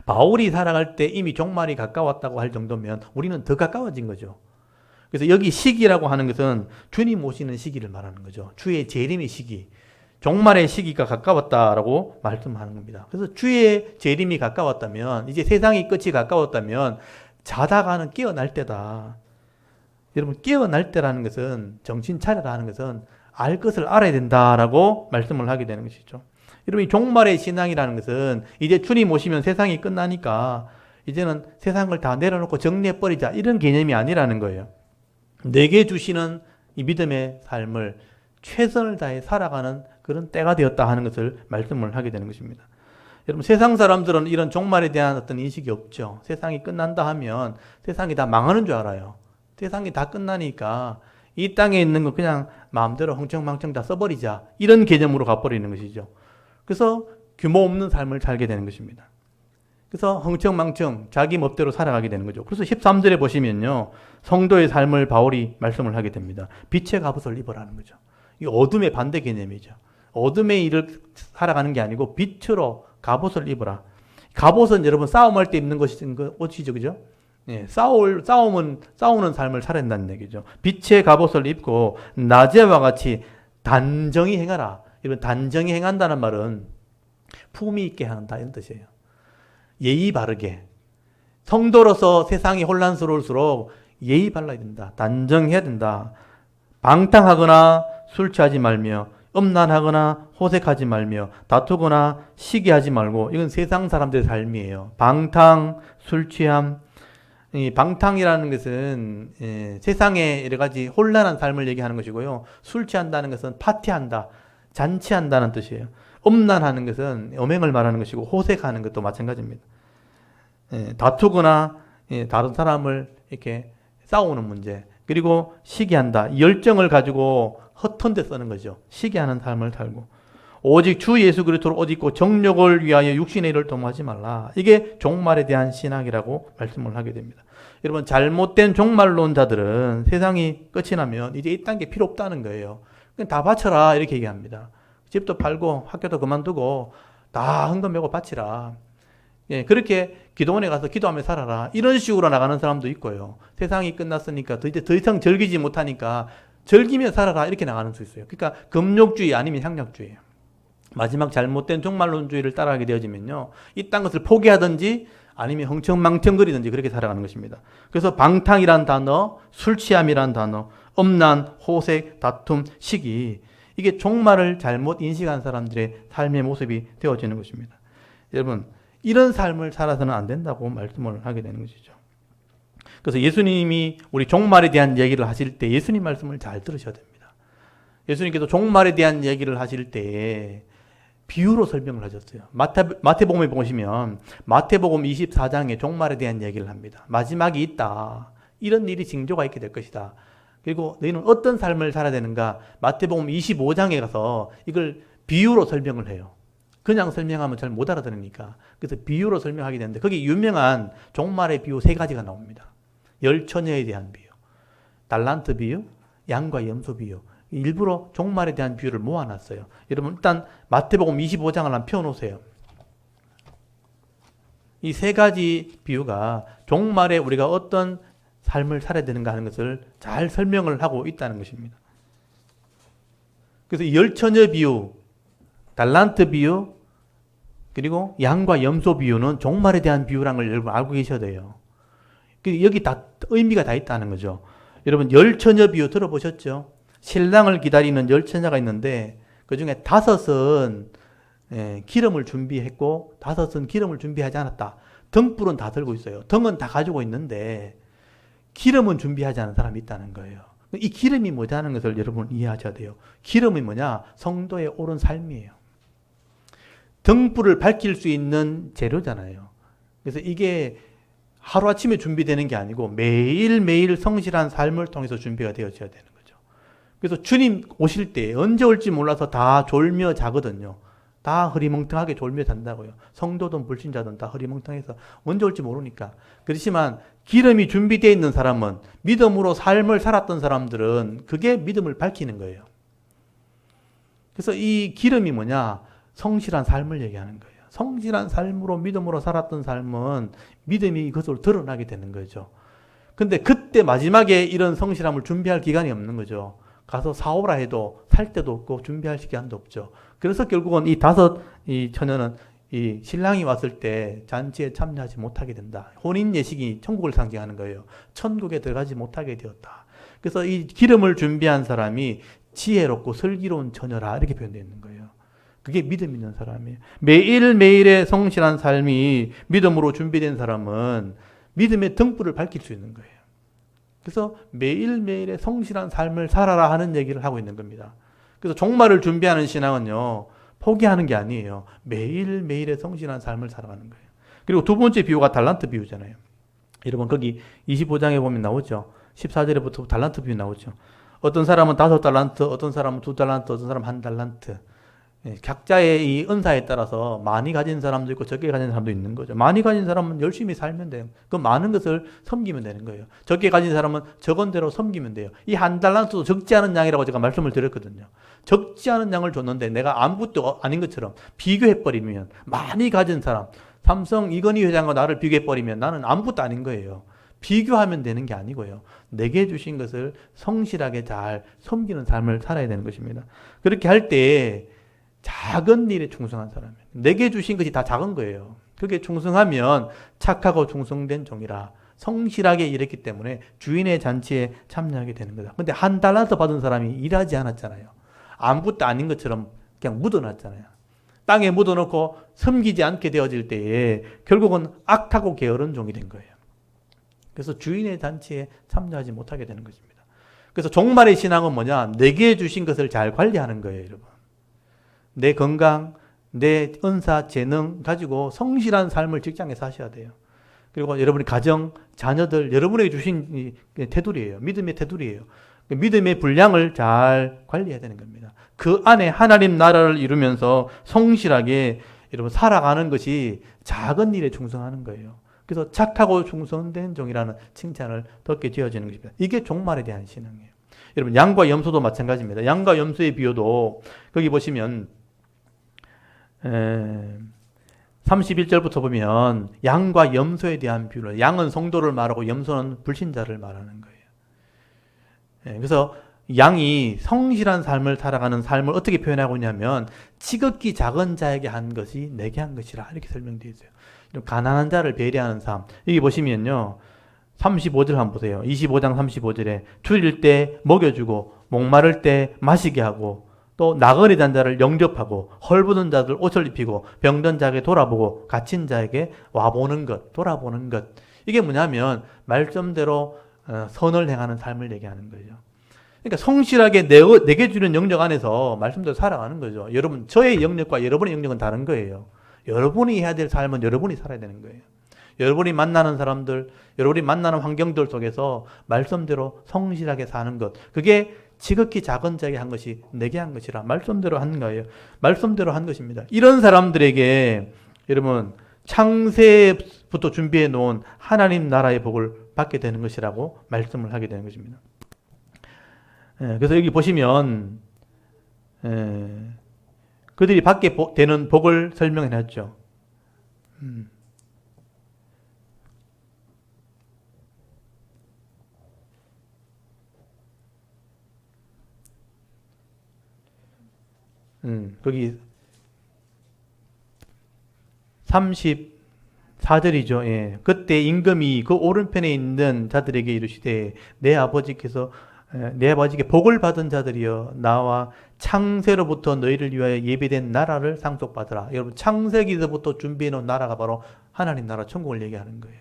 바울이 살아갈 때 이미 종말이 가까웠다고 할 정도면 우리는 더 가까워진 거죠. 그래서 여기 시기라고 하는 것은 주님 오시는 시기를 말하는 거죠. 주의 재림의 시기, 종말의 시기가 가까웠다라고 말씀하는 겁니다. 그래서 주의 재림이 가까웠다면 이제 세상의 끝이 가까웠다면 자다가는 깨어날 때다. 여러분 깨어날 때라는 것은 정신 차려라 하는 것은 알 것을 알아야 된다라고 말씀을 하게 되는 것이죠. 여러분 이 종말의 신앙이라는 것은 이제 주님 오시면 세상이 끝나니까 이제는 세상을 다 내려놓고 정리해버리자 이런 개념이 아니라는 거예요. 내게 주시는 이 믿음의 삶을 최선을 다해 살아가는 그런 때가 되었다 하는 것을 말씀을 하게 되는 것입니다. 여러분 세상 사람들은 이런 종말에 대한 어떤 인식이 없죠. 세상이 끝난다 하면 세상이 다 망하는 줄 알아요. 세상이 다 끝나니까 이 땅에 있는 거 그냥 마음대로 흥청망청 다 써버리자 이런 개념으로 가버리는 것이죠. 그래서 규모 없는 삶을 살게 되는 것입니다. 그래서 흥청망청 자기 멋대로 살아가게 되는 거죠. 그래서 13절에 보시면요 성도의 삶을 바울이 말씀을 하게 됩니다. 빛의 갑옷을 입으라는 거죠. 이 어둠의 반대 개념이죠. 어둠의 일을 살아가는 게 아니고 빛으로 갑옷을 입으라. 갑옷은 여러분 싸움할 때 입는 옷이죠, 그죠? 예, 싸우는 삶을 살아야 된다는 얘기죠. 빛의 갑옷을 입고 낮에와 같이 단정히 행하라. 이런 단정히 행한다는 말은 품위 있게 한다 이런 뜻이에요. 예의 바르게. 성도로서 세상이 혼란스러울수록 예의 발라야 된다. 단정해야 된다. 방탕하거나 술 취하지 말며 음란하거나 호색하지 말며 다투거나 시기하지 말고 이건 세상 사람들의 삶이에요. 방탕, 술 취함. 이 방탕이라는 것은 세상의 여러 가지 혼란한 삶을 얘기하는 것이고요. 술 취한다는 것은 파티한다, 잔치한다는 뜻이에요. 음란하는 것은 음행을 말하는 것이고 호색하는 것도 마찬가지입니다. 다투거나 다른 사람을 이렇게 싸우는 문제, 그리고 시기한다. 열정을 가지고 허튼 데 쓰는 거죠. 시기하는 삶을 살고 오직 주 예수 그리스도를 옷 입고 정욕을 위하여 육신의 일을 도모하지 말라. 이게 종말에 대한 신학이라고 말씀을 하게 됩니다. 여러분 잘못된 종말론자들은 세상이 끝이 나면 이제 이 단계 필요 없다는 거예요. 그냥 다 바쳐라 이렇게 얘기합니다. 집도 팔고 학교도 그만두고 다 헌금 메고 바치라. 예, 그렇게 기도원에 가서 기도하며 살아라. 이런 식으로 나가는 사람도 있고요. 세상이 끝났으니까 이제 더 이상 즐기지 못하니까 즐기며 살아라. 이렇게 나가는 수 있어요. 그러니까 금욕주의 아니면 향락주의예요. 마지막 잘못된 종말론주의를 따라가게 되어지면요, 이딴 것을 포기하든지 아니면 흥청망청거리든지 그렇게 살아가는 것입니다. 그래서 방탕이란 단어, 술 취함이란 단어, 엄난, 호색, 다툼, 시기, 이게 종말을 잘못 인식한 사람들의 삶의 모습이 되어지는 것입니다. 여러분, 이런 삶을 살아서는 안 된다고 말씀을 하게 되는 것이죠. 그래서 예수님이 우리 종말에 대한 얘기를 하실 때 예수님 말씀을 잘 들으셔야 됩니다. 예수님께서 종말에 대한 얘기를 하실 때 비유로 설명을 하셨어요. 마태복음에 보시면 마태복음 24장에 종말에 대한 얘기를 합니다. 마지막이 있다. 이런 일이 징조가 있게 될 것이다. 그리고 너희는 어떤 삶을 살아야 되는가? 마태복음 25장에 가서 이걸 비유로 설명을 해요. 그냥 설명하면 잘 못 알아들으니까. 그래서 비유로 설명하게 되는데 거기 유명한 종말의 비유 3가지가 나옵니다. 열처녀에 대한 비유, 달란트 비유, 양과 염소 비유. 일부러 종말에 대한 비유를 모아놨어요. 여러분 일단 마태복음 25장을 한번 펴놓으세요. 이 3가지 비유가 종말에 우리가 어떤 삶을 살아야 되는가 하는 것을 잘 설명을 하고 있다는 것입니다. 그래서 열처녀 비유, 달란트 비유, 그리고 양과 염소 비유는 종말에 대한 비유라는 걸 여러분 알고 계셔야 돼요. 여기 다 의미가 다 있다는 거죠. 여러분 열처녀 비유 들어보셨죠? 신랑을 기다리는 열처녀가 있는데 그 중에 5은 기름을 준비했고 5은 기름을 준비하지 않았다. 등불은 다 들고 있어요. 등은 다 가지고 있는데 기름은 준비하지 않은 사람이 있다는 거예요. 이 기름이 뭐냐는 것을 여러분 이해하셔야 돼요. 기름이 뭐냐? 성도의 옳은 삶이에요. 등불을 밝힐 수 있는 재료잖아요. 그래서 이게 하루아침에 준비되는 게 아니고 매일매일 성실한 삶을 통해서 준비가 되어져야 되는 거죠. 그래서 주님 오실 때 언제 올지 몰라서 다 졸며 자거든요. 다 흐리멍텅하게 졸며 잔다고요. 성도든 불신자든 다 흐리멍텅해서 언제 올지 모르니까. 그렇지만 기름이 준비되어 있는 사람은, 믿음으로 삶을 살았던 사람들은 그게 믿음을 밝히는 거예요. 그래서 이 기름이 뭐냐? 성실한 삶을 얘기하는 거예요. 성실한 삶으로 믿음으로 살았던 삶은 믿음이 이것으로 드러나게 되는 거죠. 근데 그때 마지막에 이런 성실함을 준비할 기간이 없는 거죠. 가서 사오라 해도 살 데도 없고 준비할 시간도 없죠. 그래서 결국은 이 처녀는 이 신랑이 왔을 때 잔치에 참여하지 못하게 된다. 혼인 예식이 천국을 상징하는 거예요. 천국에 들어가지 못하게 되었다. 그래서 이 기름을 준비한 사람이 지혜롭고 슬기로운 처녀라 이렇게 표현되어 있는 거예요. 그게 믿음 있는 사람이에요. 매일매일의 성실한 삶이 믿음으로 준비된 사람은 믿음의 등불을 밝힐 수 있는 거예요. 그래서 매일매일의 성실한 삶을 살아라 하는 얘기를 하고 있는 겁니다. 그래서 종말을 준비하는 신앙은요, 포기하는 게 아니에요. 매일매일의 성실한 삶을 살아가는 거예요. 그리고 두 번째 비유가 달란트 비유잖아요. 여러분 거기 25장에 보면 나오죠. 14절에부터 달란트 비유 나오죠. 어떤 사람은 5달란트, 어떤 사람은 2달란트, 어떤 사람은 1달란트. 각자의 이 은사에 따라서 많이 가진 사람도 있고 적게 가진 사람도 있는 거죠. 많이 가진 사람은 열심히 살면 돼요. 그 많은 것을 섬기면 되는 거예요. 적게 가진 사람은 적은 대로 섬기면 돼요. 이 1달란트도 적지 않은 양이라고 제가 말씀을 드렸거든요. 적지 않은 양을 줬는데 내가 아무것도 아닌 것처럼 비교해버리면, 많이 가진 사람, 삼성 이건희 회장과 나를 비교해버리면 나는 아무것도 아닌 거예요. 비교하면 되는 게 아니고요. 내게 주신 것을 성실하게 잘 섬기는 삶을 살아야 되는 것입니다. 그렇게 할 때 작은 일에 충성한 사람이에요. 내게 주신 것이 다 작은 거예요. 그게 충성하면 착하고 충성된 종이라 성실하게 일했기 때문에 주인의 잔치에 참여하게 되는 거다. 근데 1달란트 받은 사람이 일하지 않았잖아요. 아무것도 아닌 것처럼 그냥 묻어놨잖아요. 땅에 묻어놓고 섬기지 않게 되어질 때에 결국은 악하고 게으른 종이 된 거예요. 그래서 주인의 잔치에 참여하지 못하게 되는 것입니다. 그래서 종말의 신앙은 뭐냐? 내게 주신 것을 잘 관리하는 거예요, 여러분. 내 건강, 내 은사, 재능 가지고 성실한 삶을 직장에 사셔야 돼요. 그리고 여러분의 가정, 자녀들, 여러분에게 주신 테두리예요. 믿음의 테두리예요. 믿음의 분량을 잘 관리해야 되는 겁니다. 그 안에 하나님 나라를 이루면서 성실하게 여러분 살아가는 것이 작은 일에 충성하는 거예요. 그래서 착하고 충성된 종이라는 칭찬을 듣게 되어지는 것입니다. 이게 종말에 대한 신앙이에요. 여러분 양과 염소도 마찬가지입니다. 양과 염소의 비유도 거기 보시면 31절부터 보면 양과 염소에 대한 비유를, 양은 성도를 말하고 염소는 불신자를 말하는 거예요. 그래서 양이 성실한 삶을 살아가는 삶을 어떻게 표현하고 있냐면 지극히 작은 자에게 한 것이 내게 한 것이라 이렇게 설명되어 있어요. 가난한 자를 배려하는 삶. 여기 보시면요. 35절 한번 보세요. 25장 35절에 줄일 때 먹여주고 목마를 때 마시게 하고 또 나그네 된 자를 영접하고 헐벗은 자들 옷을 입히고 병든 자에게 돌아보고 갇힌 자에게 와보는 것, 돌아보는 것. 이게 뭐냐면 말씀대로 선을 행하는 삶을 얘기하는 거죠. 그러니까 성실하게 내게 주는 영역 안에서 말씀대로 살아가는 거죠. 여러분, 저의 영역과 여러분의 영역은 다른 거예요. 여러분이 해야 될 삶은 여러분이 살아야 되는 거예요. 여러분이 만나는 사람들, 여러분이 만나는 환경들 속에서 말씀대로 성실하게 사는 것. 그게 지극히 작은 자에게 한 것이 내게 한 것이라 말씀대로 한 거예요. 말씀대로 한 것입니다. 이런 사람들에게 여러분 창세부터 준비해 놓은 하나님 나라의 복을 받게 되는 것이라고 말씀을 하게 되는 것입니다. 그래서 여기 보시면 그들이 받게 되는 복을 설명해 놨죠. 거기 34절이죠. 예. 그때 임금이 그 오른편에 있는 자들에게 이르시되 내 아버지께 복을 받은 자들이여 나와 창세로부터 너희를 위하여 예배된 나라를 상속받으라. 여러분 창세기서부터 준비해 놓은 나라가 바로 하나님 나라 천국을 얘기하는 거예요.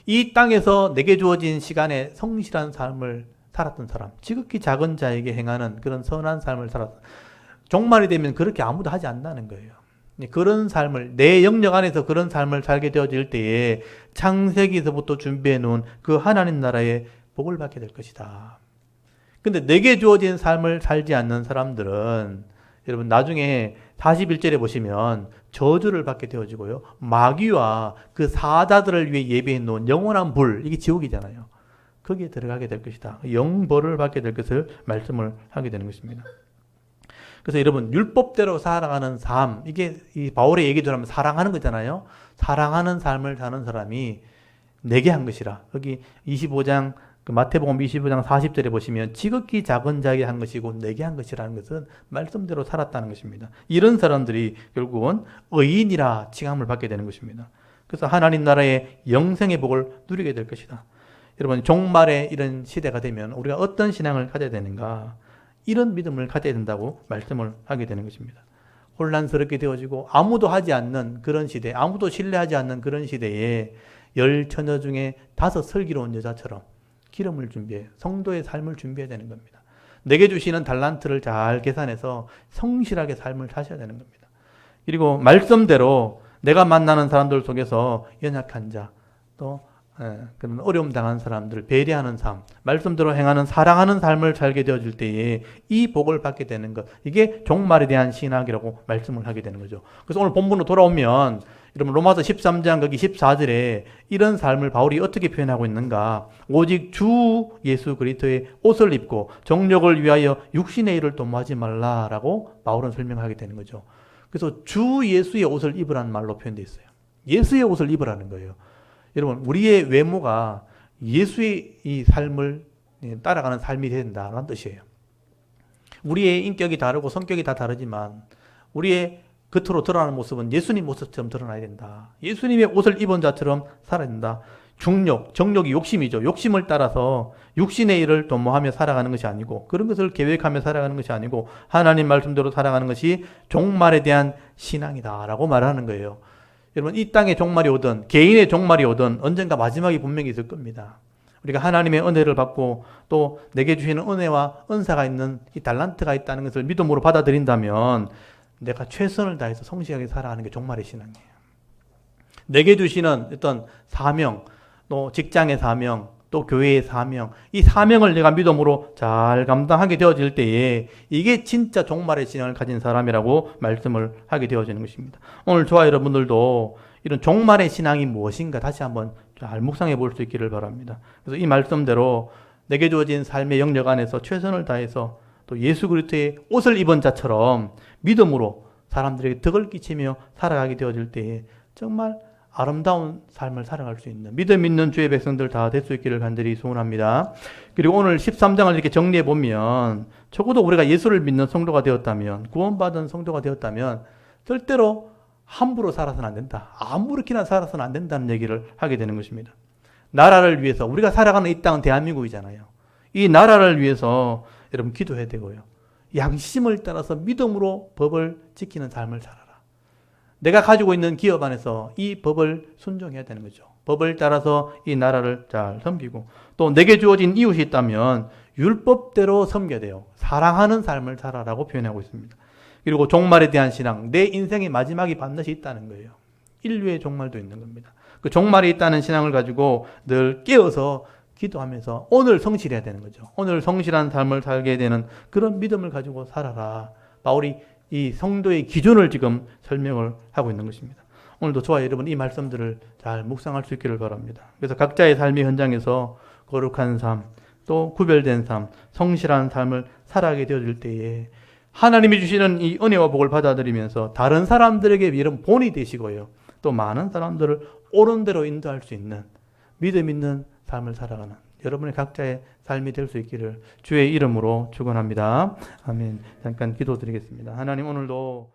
이 땅에서 내게 주어진 시간에 성실한 삶을 살았던 사람, 지극히 작은 자에게 행하는 그런 선한 삶을 살았던, 종말이 되면 그렇게 아무도 하지 않는다는 거예요. 그런 삶을, 내 영역 안에서 그런 삶을 살게 되어질 때에 창세기서부터 준비해 놓은 그 하나님 나라의 복을 받게 될 것이다. 근데 내게 주어진 삶을 살지 않는 사람들은 여러분 나중에 41절에 보시면 저주를 받게 되어지고요. 마귀와 그 사자들을 위해 예배해 놓은 영원한 불, 이게 지옥이잖아요. 거기에 들어가게 될 것이다. 영벌을 받게 될 것을 말씀을 하게 되는 것입니다. 그래서 여러분 율법대로 살아가는 삶, 이게 이 바울의 얘기대로 하면 사랑하는 거잖아요. 사랑하는 삶을 사는 사람이 내게 한 것이라. 여기 25장 마태복음 25장 40절에 보시면 지극히 작은 자에게 한 것이고 내게 한 것이라는 것은 말씀대로 살았다는 것입니다. 이런 사람들이 결국은 의인이라 칭함을 받게 되는 것입니다. 그래서 하나님 나라의 영생의 복을 누리게 될 것이다. 여러분 종말의 이런 시대가 되면 우리가 어떤 신앙을 가져야 되는가? 이런 믿음을 가져야 된다고 말씀을 하게 되는 것입니다. 혼란스럽게 되어지고 아무도 하지 않는 그런 시대, 아무도 신뢰하지 않는 그런 시대에 10처녀 중에 5 슬기로운 여자처럼 기름을 준비해 성도의 삶을 준비해야 되는 겁니다. 내게 주시는 달란트를 잘 계산해서 성실하게 삶을 사셔야 되는 겁니다. 그리고 말씀대로 내가 만나는 사람들 속에서 연약한 자, 또 그런 어려움 당한 사람들을 배려하는 삶, 말씀대로 행하는 사랑하는 삶을 살게 되어질 때에 이 복을 받게 되는 것, 이게 종말에 대한 신학이라고 말씀을 하게 되는 거죠. 그래서 오늘 본문으로 돌아오면 여러분 로마서 13장 거기 14절에 이런 삶을 바울이 어떻게 표현하고 있는가? 오직 주 예수 그리스도의 옷을 입고 정욕을 위하여 육신의 일을 도모하지 말라라고 바울은 설명하게 되는 거죠. 그래서 주 예수의 옷을 입으라는 말로 표현되어 있어요. 예수의 옷을 입으라는 거예요. 여러분 우리의 외모가 예수의 이 삶을 따라가는 삶이 된다는 뜻이에요. 우리의 인격이 다르고 성격이 다 다르지만 우리의 겉으로 드러나는 모습은 예수님 모습처럼 드러나야 된다. 예수님의 옷을 입은 자처럼 살아야 된다. 중욕, 정욕이 욕심이죠. 욕심을 따라서 육신의 일을 도모하며 살아가는 것이 아니고 그런 것을 계획하며 살아가는 것이 아니고 하나님 말씀대로 살아가는 것이 종말에 대한 신앙이다라고 말하는 거예요. 여러분 이 땅의 종말이 오든 개인의 종말이 오든 언젠가 마지막이 분명히 있을 겁니다. 우리가 하나님의 은혜를 받고 또 내게 주시는 은혜와 은사가 있는 이 달란트가 있다는 것을 믿음으로 받아들인다면 내가 최선을 다해서 성실하게 살아가는 게 종말의 신앙이에요. 내게 주시는 어떤 사명, 또 직장의 사명, 또 교회의 사명, 이 사명을 내가 믿음으로 잘 감당하게 되어질 때에 이게 진짜 종말의 신앙을 가진 사람이라고 말씀을 하게 되어지는 것입니다. 오늘 저와 여러분들도 이런 종말의 신앙이 무엇인가 다시 한번 잘 묵상해 볼 수 있기를 바랍니다. 그래서 이 말씀대로 내게 주어진 삶의 영역 안에서 최선을 다해서 또 예수 그리스도의 옷을 입은 자처럼 믿음으로 사람들에게 덕을 끼치며 살아가게 되어질 때에 정말 아름다운 삶을 살아갈 수 있는 믿음 있는 주의 백성들 다 될 수 있기를 간절히 소원합니다. 그리고 오늘 13장을 이렇게 정리해 보면 적어도 우리가 예수를 믿는 성도가 되었다면, 구원받은 성도가 되었다면 절대로 함부로 살아서는 안 된다. 아무렇게나 살아서는 안 된다는 얘기를 하게 되는 것입니다. 나라를 위해서, 우리가 살아가는 이 땅은 대한민국이잖아요. 이 나라를 위해서 여러분 기도해야 되고요. 양심을 따라서 믿음으로 법을 지키는 삶을 살아라. 내가 가지고 있는 기업 안에서 이 법을 순종해야 되는 거죠. 법을 따라서 이 나라를 잘 섬기고, 또 내게 주어진 이웃이 있다면 율법대로 섬겨야 돼요. 사랑하는 삶을 살아라고 표현하고 있습니다. 그리고 종말에 대한 신앙, 내 인생의 마지막이 반드시 있다는 거예요. 인류의 종말도 있는 겁니다. 그 종말이 있다는 신앙을 가지고 늘 깨어서 기도하면서 오늘 성실해야 되는 거죠. 오늘 성실한 삶을 살게 되는 그런 믿음을 가지고 살아라. 바울이 이 성도의 기준을 지금 설명을 하고 있는 것입니다. 오늘도 저와 여러분 이 말씀들을 잘 묵상할 수 있기를 바랍니다. 그래서 각자의 삶의 현장에서 거룩한 삶, 또 구별된 삶, 성실한 삶을 살아가게 되어질 때에 하나님이 주시는 이 은혜와 복을 받아들이면서 다른 사람들에게 이런 본이 되시고요. 또 많은 사람들을 옳은 대로 인도할 수 있는 믿음 있는 삶을 살아가는 여러분의 각자의 삶이 될 수 있기를 주의 이름으로 축원합니다. 아멘. 잠깐 기도드리겠습니다. 하나님, 오늘도